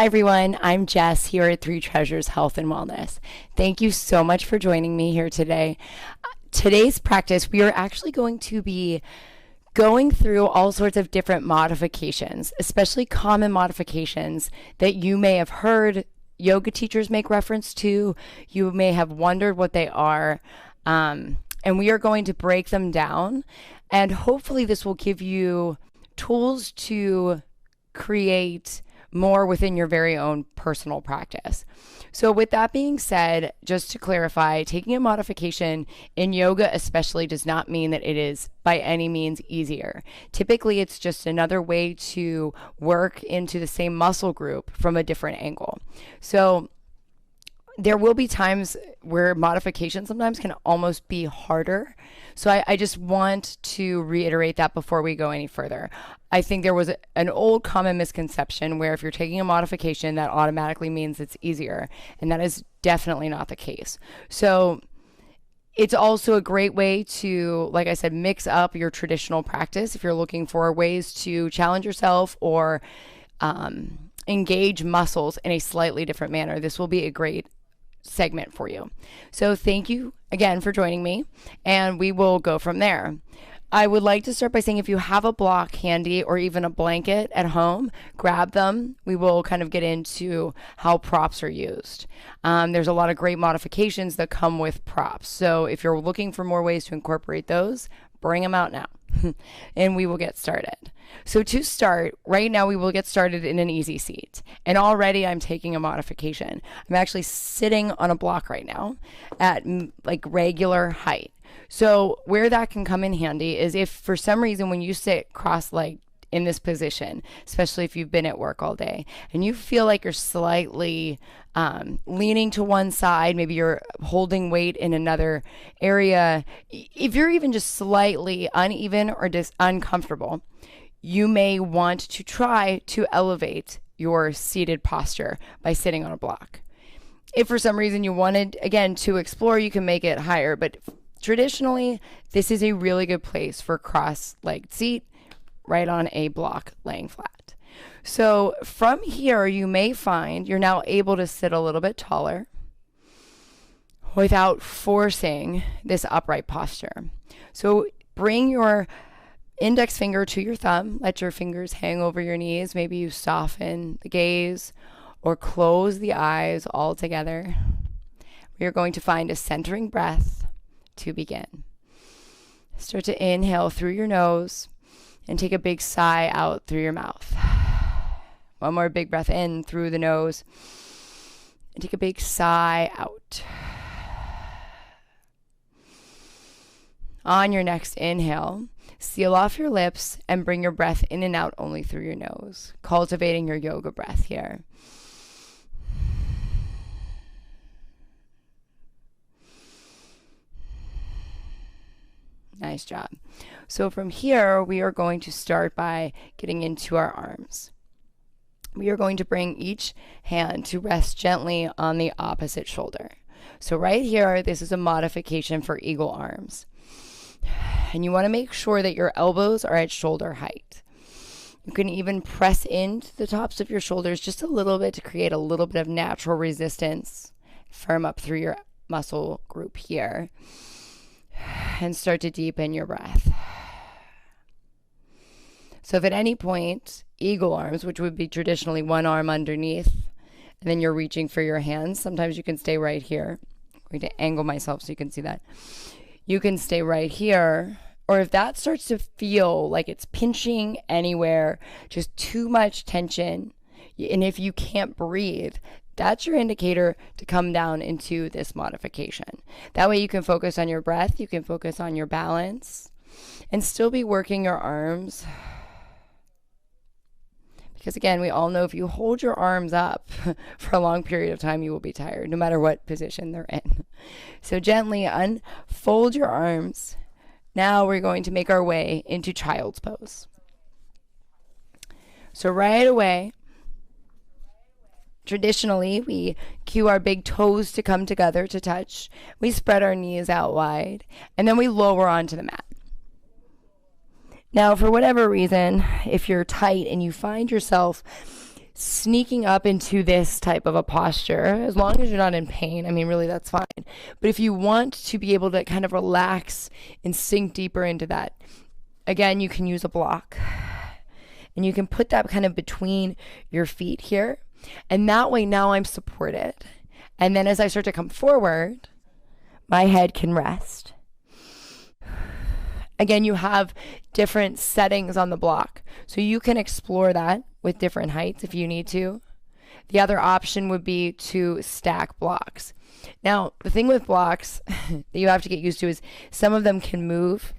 Hi, everyone. I'm Jess here at Three Treasures Health and Wellness. Thank you so much for joining me here today. Today's practice, we are actually going to be going through all sorts of different modifications, especially common modifications that you may have heard yoga teachers make reference to. You may have wondered what they are. And we are going to break them down. And hopefully, this will give you tools to create more within your very own personal practice. So with that being said, just to clarify, taking a modification in yoga especially does not mean that it is by any means easier. Typically, it's just another way to work into the same muscle group from a different angle. So there will be times where modification sometimes can almost be harder. So I just want to reiterate that before we go any further. I think there was an old common misconception where if you're taking a modification, that automatically means it's easier. And that is definitely not the case. So it's also a great way to, like I said, mix up your traditional practice if you're looking for ways to challenge yourself or engage muscles in a slightly different manner. This will be a great segment for you. So thank you again for joining me, and we will go from there. I would like to start by saying if you have a block handy or even a blanket at home, grab them. We will kind of get into how props are used. There's a lot of great modifications that come with props. So if you're looking for more ways to incorporate those, bring them out now and we will get started. So to start, right now we will get started in an easy seat. And already I'm taking a modification. I'm actually sitting on a block right now at like regular height. So where that can come in handy is if for some reason when you sit cross-legged in this position, especially if you've been at work all day and you feel like you're slightly leaning to one side, maybe you're holding weight in another area, if you're even just slightly uneven or uncomfortable, you may want to try to elevate your seated posture by sitting on a block. If for some reason you wanted, again, to explore, you can make it higher, but traditionally, this is a really good place for cross-legged seat, right on a block laying flat. So from here, you may find you're now able to sit a little bit taller without forcing this upright posture. So bring your index finger to your thumb. Let your fingers hang over your knees. Maybe you soften the gaze or close the eyes altogether. We are going to find a centering breath to begin. Start to inhale through your nose and take a big sigh out through your mouth. One more big breath in through the nose and take a big sigh out. On your next inhale, seal off your lips and bring your breath in and out only through your nose, cultivating your yoga breath here. Nice job. So from here, we are going to start by getting into our arms. We are going to bring each hand to rest gently on the opposite shoulder. So right here, this is a modification for eagle arms. And you want to make sure that your elbows are at shoulder height. You can even press into the tops of your shoulders just a little bit to create a little bit of natural resistance. Firm up through your muscle group here. And start to deepen your breath. So if at any point, eagle arms, which would be traditionally one arm underneath, and then you're reaching for your hands, sometimes you can stay right here. I'm going to angle myself so you can see that. You can stay right here. Or if that starts to feel like it's pinching anywhere, just too much tension, and if you can't breathe, that's your indicator to come down into this modification. That way you can focus on your breath, you can focus on your balance, and still be working your arms. Because again, we all know if you hold your arms up for a long period of time, you will be tired, no matter what position they're in. So gently unfold your arms. Now we're going to make our way into child's pose. So right away, traditionally, we cue our big toes to come together to touch. We spread our knees out wide, and then we lower onto the mat. Now, for whatever reason, if you're tight and you find yourself sneaking up into this type of a posture, as long as you're not in pain, I mean, really, that's fine. But if you want to be able to kind of relax and sink deeper into that, again, you can use a block. And you can put that kind of between your feet here. And that way, now I'm supported. And then as I start to come forward, my head can rest. Again, you have different settings on the block. So you can explore that with different heights if you need to. The other option would be to stack blocks. Now, the thing with blocks that you have to get used to is some of them can move.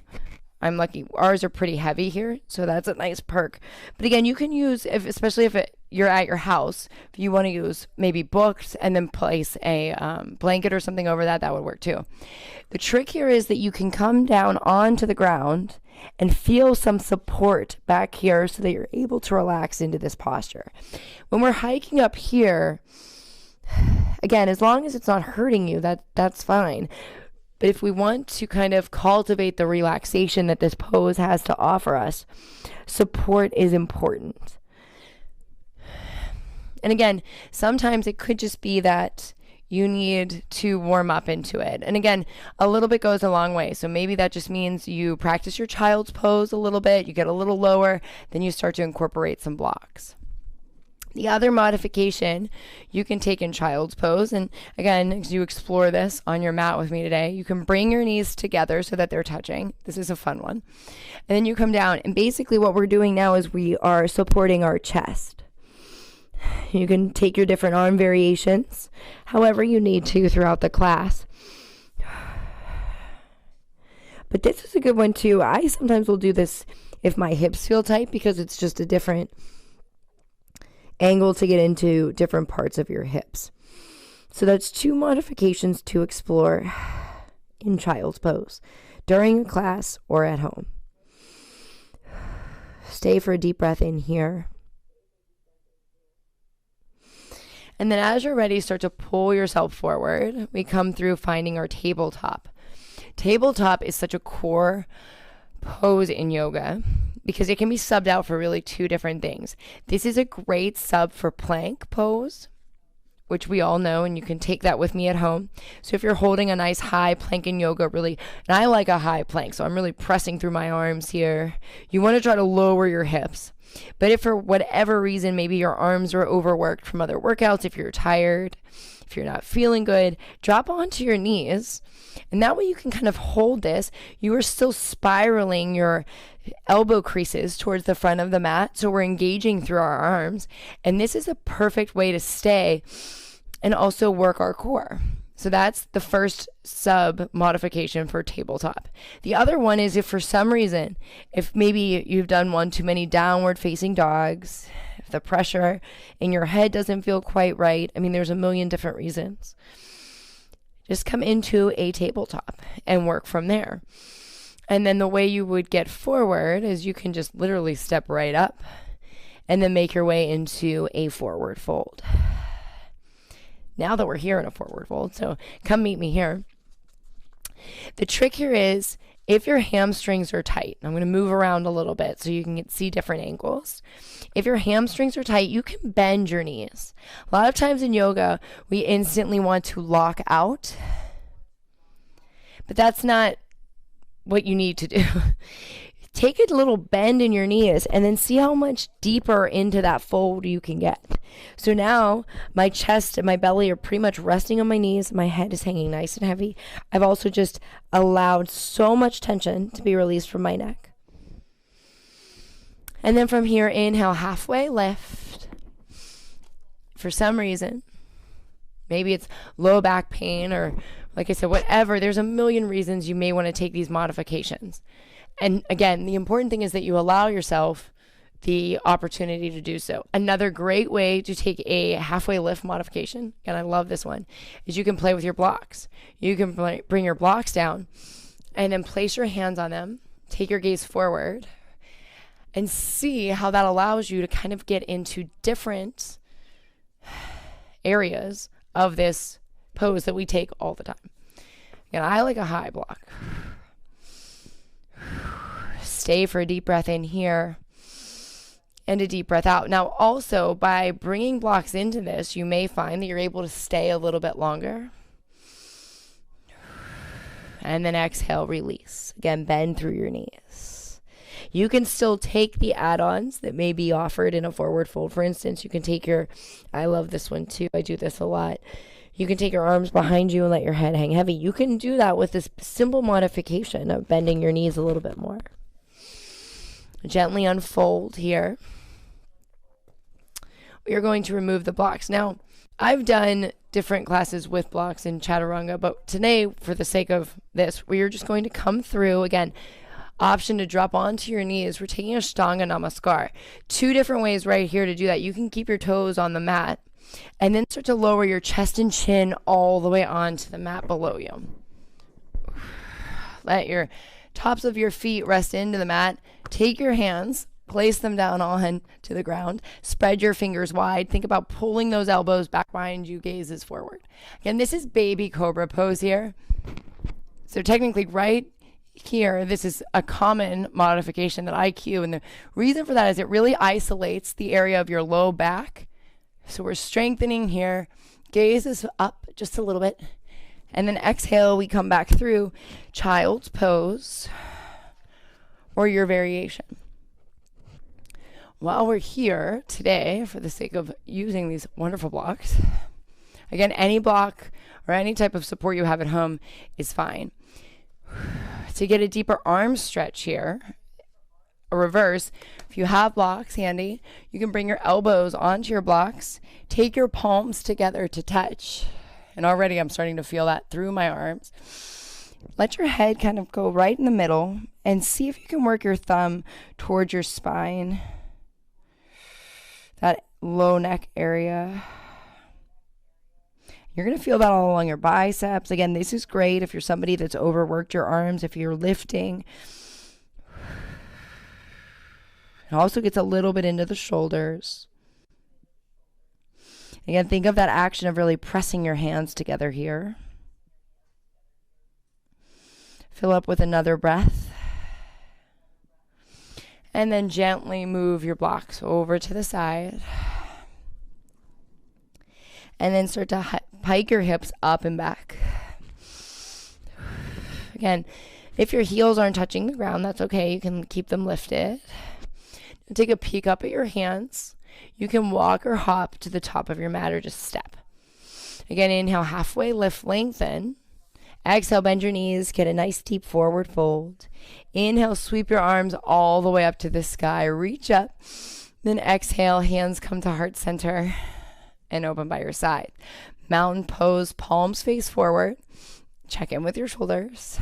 I'm lucky. Ours are pretty heavy here, so that's a nice perk. But again, you can use, especially if you're at your house, if you want to use maybe books and then place a blanket or something over that, that would work too. The trick here is that you can come down onto the ground and feel some support back here so that you're able to relax into this posture. When we're hiking up here, again, as long as it's not hurting you, that's fine. But if we want to kind of cultivate the relaxation that this pose has to offer us, support is important. And again, sometimes it could just be that you need to warm up into it. And again, a little bit goes a long way. So maybe that just means you practice your child's pose a little bit, you get a little lower, then you start to incorporate some blocks. The other modification you can take in child's pose, and again, as you explore this on your mat with me today, you can bring your knees together so that they're touching. This is a fun one. And then you come down, and basically what we're doing now is we are supporting our chest. You can take your different arm variations however you need to throughout the class. But this is a good one too. I sometimes will do this if my hips feel tight because it's just a different angle to get into different parts of your hips. So that's 2 modifications to explore in child's pose during a class or at home. Stay for a deep breath in here. And then as you're ready, start to pull yourself forward. We come through finding our tabletop. Tabletop is such a core pose in yoga because it can be subbed out for really 2 different things. This is a great sub for plank pose, which we all know, and you can take that with me at home. So if you're holding a nice high plank in yoga, really, and I like a high plank, so I'm really pressing through my arms here. You want to try to lower your hips. But if for whatever reason, maybe your arms are overworked from other workouts, if you're tired, if you're not feeling good, drop onto your knees. And that way you can kind of hold this. You are still spiraling your elbow creases towards the front of the mat. So we're engaging through our arms. And this is a perfect way to stay and also work our core. So that's the first sub modification for tabletop. The other one is if for some reason, if maybe you've done one too many downward facing dogs, if the pressure in your head doesn't feel quite right, I mean, there's a million different reasons. Just come into a tabletop and work from there. And then the way you would get forward is you can just literally step right up and then make your way into a forward fold. Now that we're here in a forward fold, so come meet me here. The trick here is if your hamstrings are tight, I'm going to move around a little bit so you can see different angles. If your hamstrings are tight, you can bend your knees. A lot of times in yoga, we instantly want to lock out, but that's not what you need to do. Take a little bend in your knees and then see how much deeper into that fold you can get. So now my chest and my belly are pretty much resting on my knees. My head is hanging nice and heavy. I've also just allowed so much tension to be released from my neck. And then from here, inhale, halfway lift. For some reason, maybe it's low back pain or, like I said, whatever. There's a million reasons you may want to take these modifications. And again, the important thing is that you allow yourself the opportunity to do so. Another great way to take a halfway lift modification, and I love this one, is you can play with your blocks. You can bring your blocks down and then place your hands on them, take your gaze forward, and see how that allows you to kind of get into different areas of this pose that we take all the time. And I like a high block. Stay for a deep breath in here. and a deep breath out. Now, also, by bringing blocks into this, you may find that you're able to stay a little bit longer. And then exhale, release. Again, bend through your knees. You can still take the add-ons that may be offered in a forward fold. For instance, you can take I love this one too. I do this a lot. You can take your arms behind you and let your head hang heavy. You can do that with this simple modification of bending your knees a little bit more. Gently unfold here. We are going to remove the blocks. Now, I've done different classes with blocks in Chaturanga, but today, for the sake of this, we are just going to come through, again, option to drop onto your knees. We're taking Ashtanga Namaskar. 2 different ways right here to do that. You can keep your toes on the mat and then start to lower your chest and chin all the way onto the mat below you. Let your tops of your feet rest into the mat. Take your hands, place them down on to the ground. Spread your fingers wide. Think about pulling those elbows back behind you, gazes forward. Again, this is baby cobra pose here. So technically right here, this is a common modification that I cue. And the reason for that is it really isolates the area of your low back. So we're strengthening here. Gaze is up just a little bit. And then exhale, we come back through child's pose or your variation. While we're here today, for the sake of using these wonderful blocks, again, any block or any type of support you have at home is fine. To get a deeper arm stretch here, a reverse, if you have blocks handy, you can bring your elbows onto your blocks, take your palms together to touch. And already I'm starting to feel that through my arms. Let your head kind of go right in the middle and see if you can work your thumb towards your spine, that low neck area. You're going to feel that all along your biceps. Again, this is great if you're somebody that's overworked your arms, if you're lifting. It also gets a little bit into the shoulders. Again, think of that action of really pressing your hands together here. Fill up with another breath. And then gently move your blocks over to the side. And then start to pike your hips up and back. Again, if your heels aren't touching the ground, that's okay. You can keep them lifted. Take a peek up at your hands. You can walk or hop to the top of your mat or just step. Again, inhale, halfway lift, lengthen. Exhale, bend your knees, get a nice deep forward fold. Inhale, sweep your arms all the way up to the sky. Reach up. Then exhale, hands come to heart center and open by your side. Mountain pose, palms face forward. Check in with your shoulders.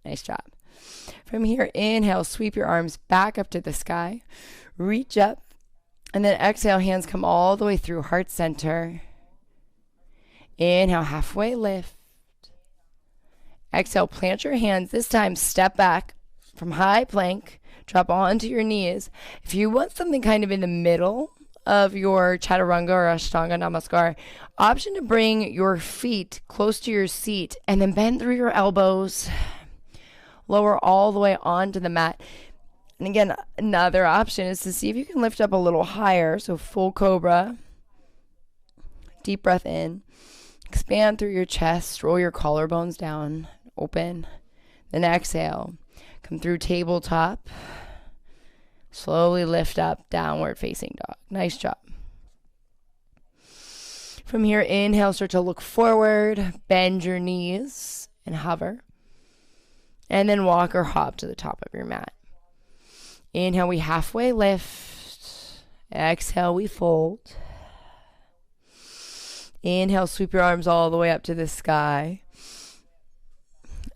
Nice job. From here, inhale, sweep your arms back up to the sky. Reach up. And then exhale, hands come all the way through heart center. Inhale, halfway lift. Exhale, plant your hands. This time, step back from high plank. Drop onto your knees. If you want something kind of in the middle of your Chaturanga or Ashtanga Namaskar, option to bring your feet close to your seat and then bend through your elbows. Lower all the way onto the mat. And again, another option is to see if you can lift up a little higher. So full cobra. Deep breath in. Expand through your chest. Roll your collarbones down. Open. Then exhale. Come through tabletop. Slowly lift up. Downward facing dog. Nice job. From here, inhale. Start to look forward. Bend your knees and hover. And then walk or hop to the top of your mat. Inhale, we halfway lift. Exhale, we fold. Inhale, sweep your arms all the way up to the sky.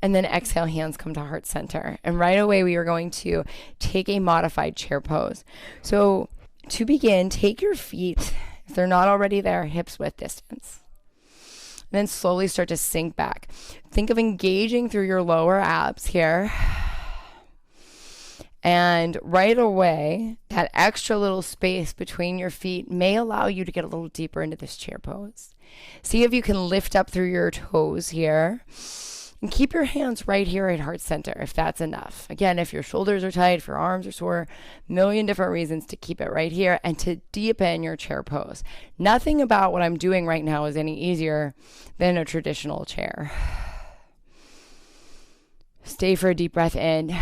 And then exhale, hands come to heart center. And right away, we are going to take a modified chair pose. So to begin, take your feet, if they're not already there, hips width distance. And then slowly start to sink back. Think of engaging through your lower abs here. And right away, that extra little space between your feet may allow you to get a little deeper into this chair pose. See if you can lift up through your toes here. And keep your hands right here at heart center if that's enough. Again, if your shoulders are tight, if your arms are sore, million different reasons to keep it right here and to deepen your chair pose. Nothing about what I'm doing right now is any easier than a traditional chair. Stay for a deep breath in.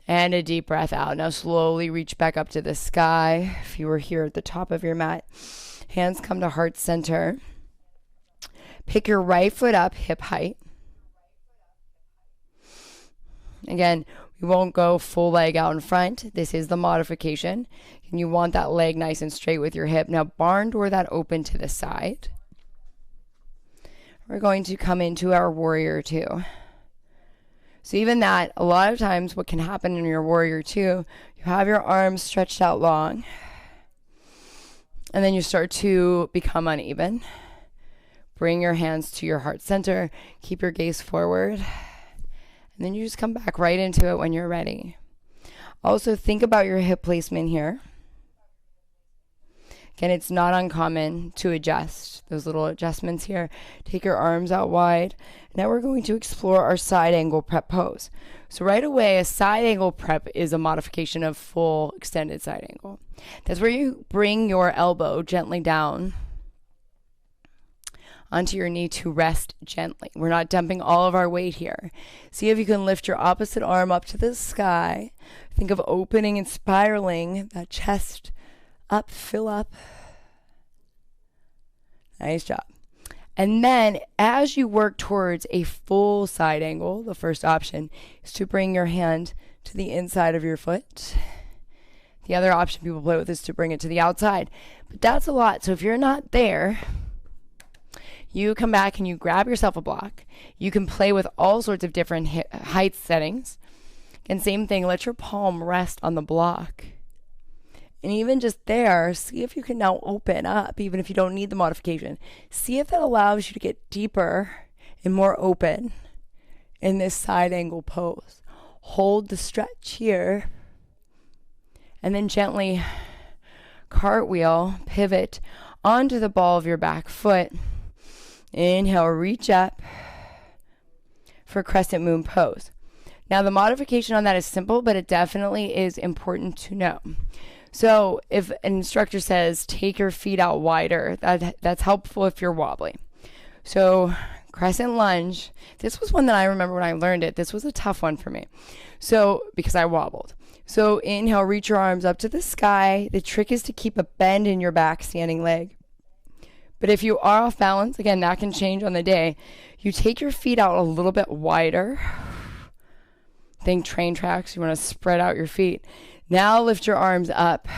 And a deep breath out. Now slowly reach back up to the sky. If you were here at the top of your mat, hands come to heart center. Pick your right foot up, hip height. Again, we won't go full leg out in front. This is the modification. And you want that leg nice and straight with your hip. Now barn door that open to the side. We're going to come into our warrior two. So even that, a lot of times what can happen in your warrior two, you have your arms stretched out long. And then you start to become uneven. Bring your hands to your heart center. Keep your gaze forward. And then you just come back right into it when you're ready. Also, think about your hip placement here. Again, it's not uncommon to adjust those little adjustments here. Take your arms out wide. Now we're going to explore our side angle prep pose. So right away, a side angle prep is a modification of full extended side angle. That's where you bring your elbow gently down onto your knee to rest gently. We're not dumping all of our weight here. See if you can lift your opposite arm up to the sky. Think of opening and spiraling that chest up, fill up. Nice job. And then as you work towards a full side angle, the first option is to bring your hand to the inside of your foot. The other option people play with is to bring it to the outside. But that's a lot. So if you're not there, you come back and you grab yourself a block. You can play with all sorts of different height settings. And same thing, let your palm rest on the block. And even just there, see if you can now open up, even if you don't need the modification. See if that allows you to get deeper and more open in this side angle pose. Hold the stretch here. And then gently cartwheel, pivot onto the ball of your back foot. Inhale, reach up for crescent moon pose. Now the modification on that is simple, but it definitely is important to know. So if an instructor says take your feet out wider, that's helpful if you're wobbly. So crescent lunge, this was one that I remember when I learned it. This was a tough one for me. So because I wobbled. So inhale, reach your arms up to the sky. The trick is to keep a bend in your back standing leg. But if you are off balance, again, that can change on the day. You take your feet out a little bit wider. Think train tracks. You want to spread out your feet. Now lift your arms up.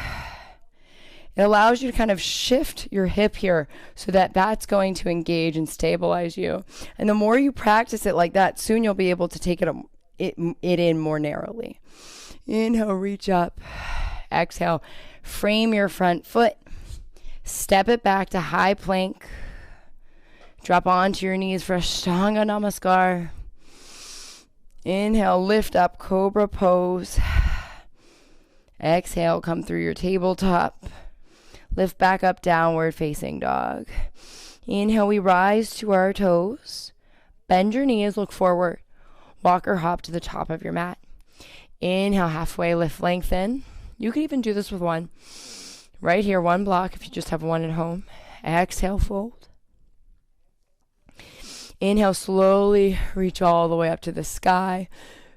It allows you to kind of shift your hip here so that that's going to engage and stabilize you. And the more you practice it like that, soon you'll be able to take it in more narrowly. Inhale, reach up. Exhale, frame your front foot. Step it back to high plank. Drop onto your knees for Ashtanga Namaskar. Inhale, lift up, cobra pose. Exhale, come through your tabletop. Lift back up, downward facing dog. Inhale, we rise to our toes. Bend your knees, look forward. Walk or hop to the top of your mat. Inhale, halfway lift, lengthen. You could even do this with one. Right here, one block if you just have one at home. Exhale, fold. Inhale, slowly reach all the way up to the sky.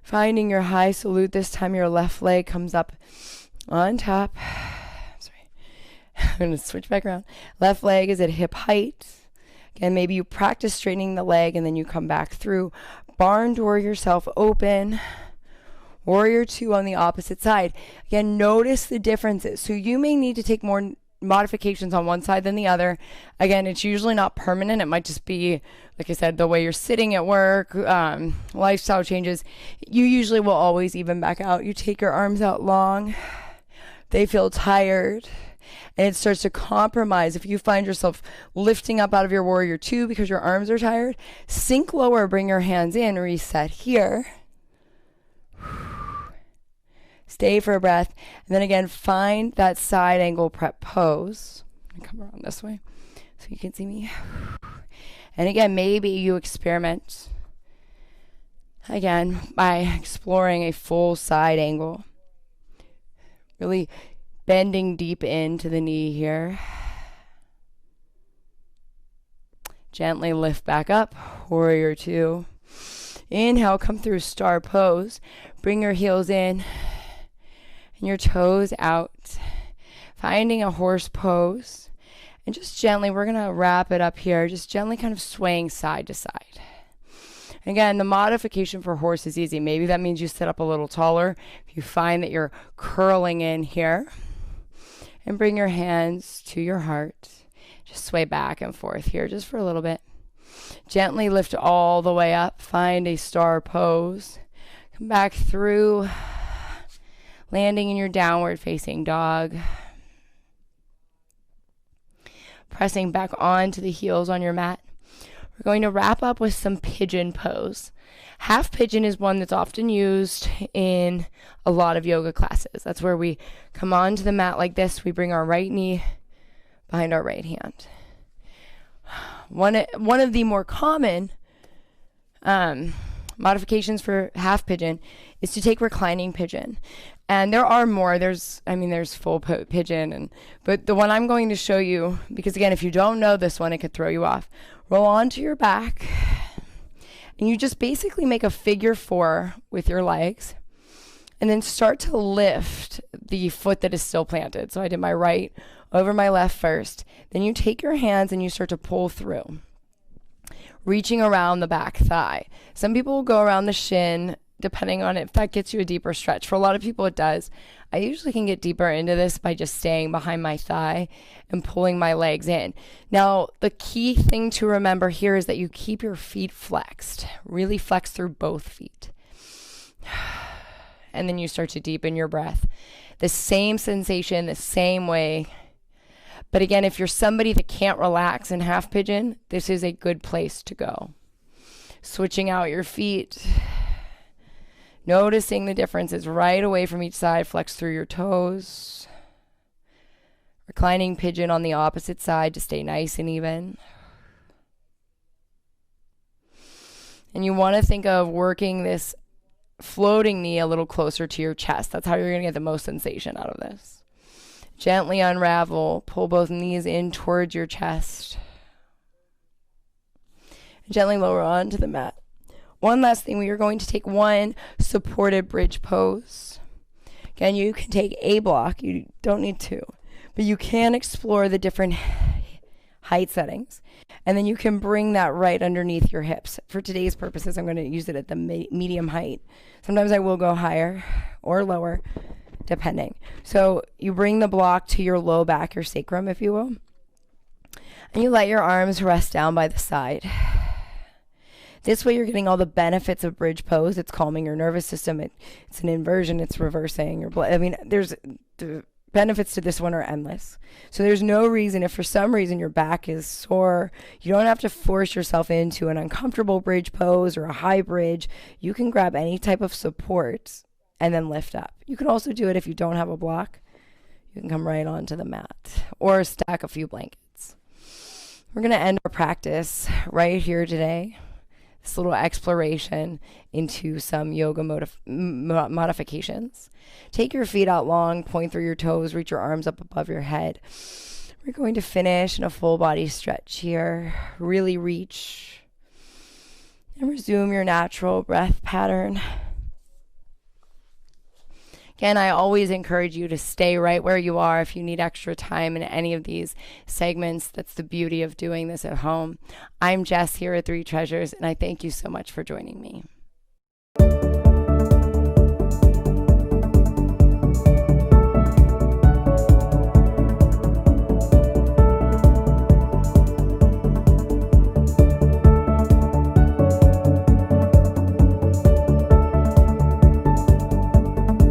Finding your high salute. This time your left leg comes up on top. Sorry. I'm going to switch back around. Left leg is at hip height. Again, maybe you practice straightening the leg and then you come back through. Barn door yourself open. Warrior two on the opposite side. Again, notice the differences. So you may need to take more modifications on one side than the other. Again, it's usually not permanent. It might just be, like I said, the way you're sitting at work, lifestyle changes. You usually will always even back out. You take your arms out long. They feel tired. And it starts to compromise. If you find yourself lifting up out of your warrior two because your arms are tired, sink lower, bring your hands in, reset here. Stay for a breath. And then again, find that side angle prep pose. Come around this way so you can see me. And again, maybe you experiment again by exploring a full side angle. Really bending deep into the knee here. Gently lift back up, warrior two. Inhale, come through star pose. Bring your heels in and your toes out. Finding a horse pose. And just gently, we're going to wrap it up here, just gently kind of swaying side to side. Again, the modification for horse is easy. Maybe that means you sit up a little taller. If you find that you're curling in here, and bring your hands to your heart. Just sway back and forth here just for a little bit. Gently lift all the way up. Find a star pose. Come back through, landing in your downward facing dog. Pressing back onto the heels on your mat. We're going to wrap up with some pigeon pose. Half pigeon is one that's often used in a lot of yoga classes. That's where we come onto the mat like this. We bring our right knee behind our right hand. One of the more common modifications for half pigeon is to take reclining pigeon. And there are more. There's full pigeon, but the one I'm going to show you, because again, if you don't know this one, it could throw you off. Roll onto your back, and you just basically make a figure four with your legs, and then start to lift the foot that is still planted. So I did my right over my left first. Then you take your hands and you start to pull through, reaching around the back thigh. Some people will go around the shin, depending on if that gets you a deeper stretch. For a lot of people, it does. I usually can get deeper into this by just staying behind my thigh and pulling my legs in. Now, the key thing to remember here is that you keep your feet flexed. Really flex through both feet. And then you start to deepen your breath. The same sensation, the same way. But again, if you're somebody that can't relax in half pigeon, this is a good place to go. Switching out your feet. Noticing the differences right away from each side. Flex through your toes. Reclining pigeon on the opposite side to stay nice and even. And you want to think of working this floating knee a little closer to your chest. That's how you're going to get the most sensation out of this. Gently unravel. Pull both knees in towards your chest. Gently lower onto the mat. One last thing, we are going to take one supported bridge pose. Again, you can take a block. You don't need two. But you can explore the different height settings. And then you can bring that right underneath your hips. For today's purposes, I'm going to use it at the medium height. Sometimes I will go higher or lower, depending. So you bring the block to your low back, your sacrum, if you will. And you let your arms rest down by the side. This way you're getting all the benefits of bridge pose. It's calming your nervous system. It's an inversion. It's reversing your blood. There's the benefits to this one are endless. So there's no reason, if for some reason your back is sore, you don't have to force yourself into an uncomfortable bridge pose or a high bridge. You can grab any type of support and then lift up. You can also do it if you don't have a block. You can come right onto the mat or stack a few blankets. We're going to end our practice right here today. This little exploration into some yoga modifications. Take your feet out long, point through your toes, reach your arms up above your head. We're going to finish in a full body stretch here. Really reach and resume your natural breath pattern. Again, I always encourage you to stay right where you are if you need extra time in any of these segments. That's the beauty of doing this at home. I'm Jess here at Three Treasures, and I thank you so much for joining me.